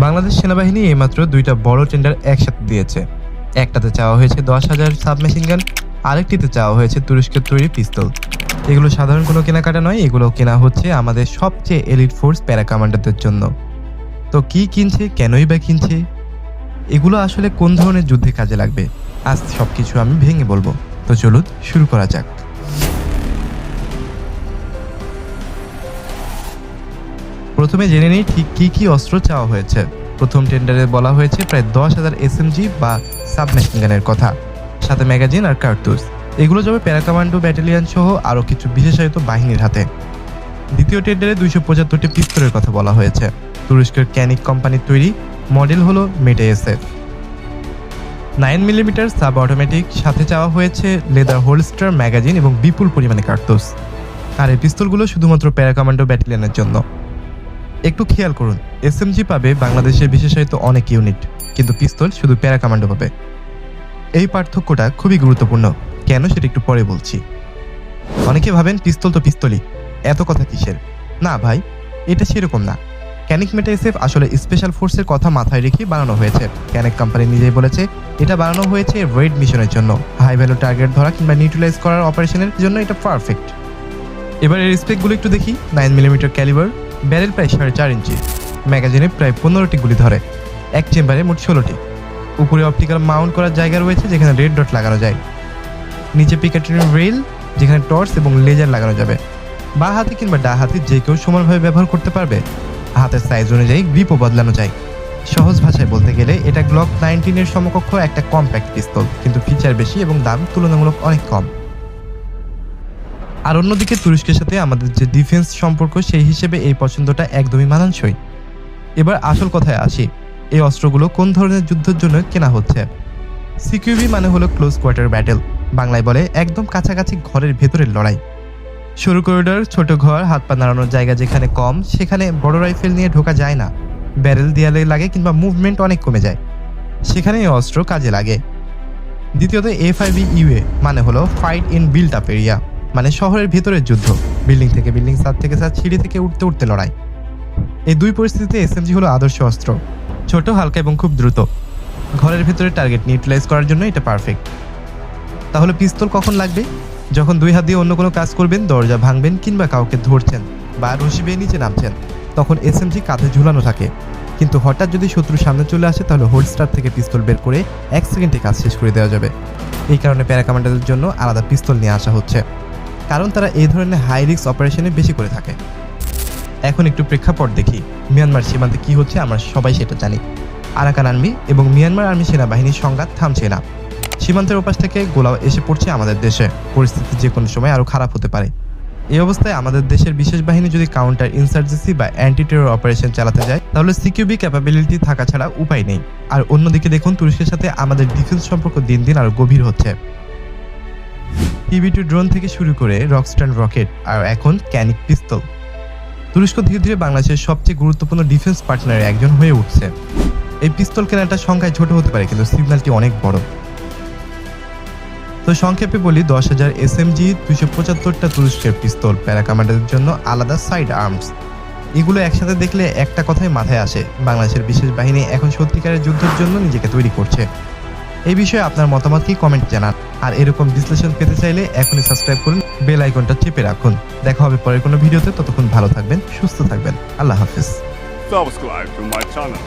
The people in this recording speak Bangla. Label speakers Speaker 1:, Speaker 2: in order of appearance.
Speaker 1: বাংলাদেশ সেনাবাহিনী এইমাত্র দুইটা বড় টেন্ডার একসাথে দিয়েছে। একটাতে চাওয়া হয়েছে 10,000 সাবমেশিন গান, আরেকটিতে চাওয়া হয়েছে তুরস্কের তৈরি পিস্তল। এগুলো সাধারণ কোনো কেনাকাটা নয়, এগুলো কেনা হচ্ছে আমাদের সবচেয়ে এলিট ফোর্স প্যারা কমান্ডারদের জন্য। তো কি কিনছে, কেনই বা কিনছে, এগুলো আসলে কোন ধরনের যুদ্ধে কাজে লাগবে, আজ সবকিছু আমি ভেঙে বলবো। তো চলুন শুরু করা যাক। প্রথমে জেনে নিই ঠিক কি কি অস্ত্র চাওয়া হয়েছে। প্রথম টেন্ডারে বলা হয়েছে প্রায় 10,000 এসএমজি বা সাবমেশিন গানের কথা, সাথে ম্যাগাজিন আর কার্তুজ। এগুলো যাবে প্যারাকমান্ডো ব্যাটালিয়ন সহ আরও কিছু বিশেষায়িত বাহিনীর হাতে। দ্বিতীয় টেন্ডারে 275টি পিস্তলের কথা বলা হয়েছে। তুরস্কের ক্যানিক কোম্পানির তৈরি, মডেল হলো মেটেএসএফ 9mm সাব অটোমেটিক। সাথে চাওয়া হয়েছে লেদার হোলস্টার, ম্যাগাজিন এবং বিপুল পরিমাণে কার্তুজ। আর এই পিস্তলগুলো শুধুমাত্র প্যারাকমান্ডো ব্যাটালিয়নের জন্য। একটু খেয়াল করুন, এসএমজি পাবে বাংলাদেশের বিশেষায়িত অনেক ইউনিট, কিন্তু পিস্তল শুধু প্যারা কমান্ডো পাবে। এই পার্থক্যটা খুবই গুরুত্বপূর্ণ, কেন সেটা একটু পরে বলছি। অনেকে ভাবেন পিস্তল তো পিস্তলই, এত কথা কিসের? না ভাই, এটা সেরকম না। ক্যানিক মেটেএসএফ আসলে স্পেশাল ফোর্সের কথা মাথায় রেখে বানানো হয়েছে। ক্যানিক কোম্পানি নিজেই বলেছে এটা বানানো হয়েছে রেড মিশনের জন্য, হাই ভ্যালু টার্গেট ধরা কিংবা নিউট্রালাইজ করার অপারেশনের জন্য এটা পারফেক্ট। এবার এর স্পেকগুলো একটু দেখি। 9mm ক্যালিবার, ব্যারেল প্রায় 4.5 ইঞ্চি, ম্যাগাজিনে প্রায় 15টি গুলি ধরে, এক চেম্বারে মোট 16টি। উপরে অপটিক্যাল মাউন্ট করার জায়গা রয়েছে যেখানে রেড ডট লাগানো যায়, নিচে পিকেটিনের রেল যেখানে টর্চ এবং লেজার লাগানো যাবে। বা হাতে কিংবা ডা হাতে যে কেউ সমানভাবে ব্যবহার করতে পারবে। হাতের সাইজ অনুযায়ী গ্রিপও বদলানো যায়। সহজ ভাষায় বলতে গেলে এটা গ্লক 19 এর সমকক্ষ একটা কম্প্যাক্ট পিস্তল, কিন্তু ফিচার বেশি এবং দাম তুলনামূলক অনেক কম। আর অন্যদিকে তুরস্কের সাথে আমাদের যে ডিফেন্স সম্পর্ক, সেই হিসেবে এই পছন্দটা একদমই মানানসই। এবার আসল কথায় আসি, এই অস্ত্রগুলো কোন ধরনের যুদ্ধের জন্য কেনা হচ্ছে। সিকিউবি মানে হলো ক্লোজ কোয়ার্টার ব্যাটেল, বাংলায় বলে একদম কাছাকাছি ঘরের ভেতরের লড়াই। সরু করিডর, ছোট ঘর, হাত পা নাড়ানোর জায়গা যেখানে কম, সেখানে বড় রাইফেল নিয়ে ঢোকা যায় না। ব্যারেল দেয়ালে লাগে কিংবা মুভমেন্ট অনেক কমে যায়, সেখানে এই অস্ত্র কাজে লাগে। দ্বিতীয়ত FIBUA মানে হলো fight in built up area, মানে শহরের ভেতরের যুদ্ধ, বিল্ডিং থেকে বিল্ডিং, ছাদ থেকে ছাদ, সিঁড়ি থেকে উঠতে উঠতে লড়াই। এই দুই পরিস্থিতিতে এসএমজি হলো আদর্শ অস্ত্র, ছোট, হালকা এবং খুব দ্রুত। ঘরের ভেতরে টার্গেট নিউট্রালাইজ করার জন্য এটা পারফেক্ট। তাহলে পিস্তল কখন লাগবে? যখন দুই হাত দিয়ে অন্য কোনো কাজ করবেন, দরজা ভাঙবেন কিংবা কাউকে ধরছেন বা রশি বেয়ে নিচে নামছেন, তখন এসএমজি কাঁধে ঝুলানো থাকে। কিন্তু হঠাৎ যদি শত্রু সামনে চলে আসে, তাহলে হোল্ডস্টার থেকে পিস্তল বের করে 1 সেকেন্ডে কাজ শেষ করে দেওয়া যাবে। এই কারণে প্যারা কমান্ডারদের জন্য আলাদা পিস্তল নিয়ে আসা হচ্ছে, কারণ তারা এই ধরনের হাই রিস্ক অপারেশনে বেশি করে থাকে। এখন একটু প্রেক্ষাপট দেখি। মিয়ানমার সীমান্তে কি হচ্ছে আমরা সবাই সেটা জানি। আরাকান আর্মি এবং মিয়ানমার আর্মি সেনাবাহিনীর সংঘাত থামছে না। সীমান্তের ওপাশ থেকে গোলাও এসে পড়ছে আমাদের দেশে। পরিস্থিতি যে কোনো সময় আরও খারাপ হতে পারে। এই অবস্থায় আমাদের দেশের বিশেষ বাহিনী যদি কাউন্টার ইনসার্জেন্সি বা অ্যান্টি টেরর অপারেশন চালাতে যায়, তাহলে সিকিউবি ক্যাপাবিলিটি থাকা ছাড়া উপায় নেই। আর অন্যদিকে দেখুন, তুরস্কের সাথে আমাদের ডিফেন্স সম্পর্ক দিন দিন আরও গভীর হচ্ছে। TB2 ড্রোন থেকে শুরু করে রকস্টার রকেট, আর এখন ক্যানিক পিস্তল। তুরস্ক ধীরে ধীরে বাংলাদেশের সবচেয়ে গুরুত্বপূর্ণ ডিফেন্স পার্টনারের একজন হয়ে উঠছে। এই পিস্তল কেনাটা সংখ্যায় ছোট হতে পারে, কিন্তু সিগন্যালটি অনেক বড়। তো সংক্ষেপে বলি, 10,000 এসএমজি, 275টা তুরস্কের পিস্তল, প্যারা কমান্ডারদের জন্য আলাদা সাইড আর্মস। এগুলো একসাথে দেখলে একটা কথাই মাথায় আসে, বাংলাদেশের বিশেষ বাহিনী এখন সত্যিকারের যুদ্ধের জন্য নিজেকে তৈরি করছে। এই বিষয়ে আপনার মতামত কি, কমেন্ট জানান। আর এরকম বিশ্লেষণ পেতে চাইলে এখনই সাবস্ক্রাইব করুন, বেল আইকনটা চেপে রাখুন। দেখা হবে পরের কোনো ভিডিওতে, ততক্ষণ ভালো থাকবেন, সুস্থ থাকবেন। আল্লাহ হাফেজ।
Speaker 2: Subscribe to my channel.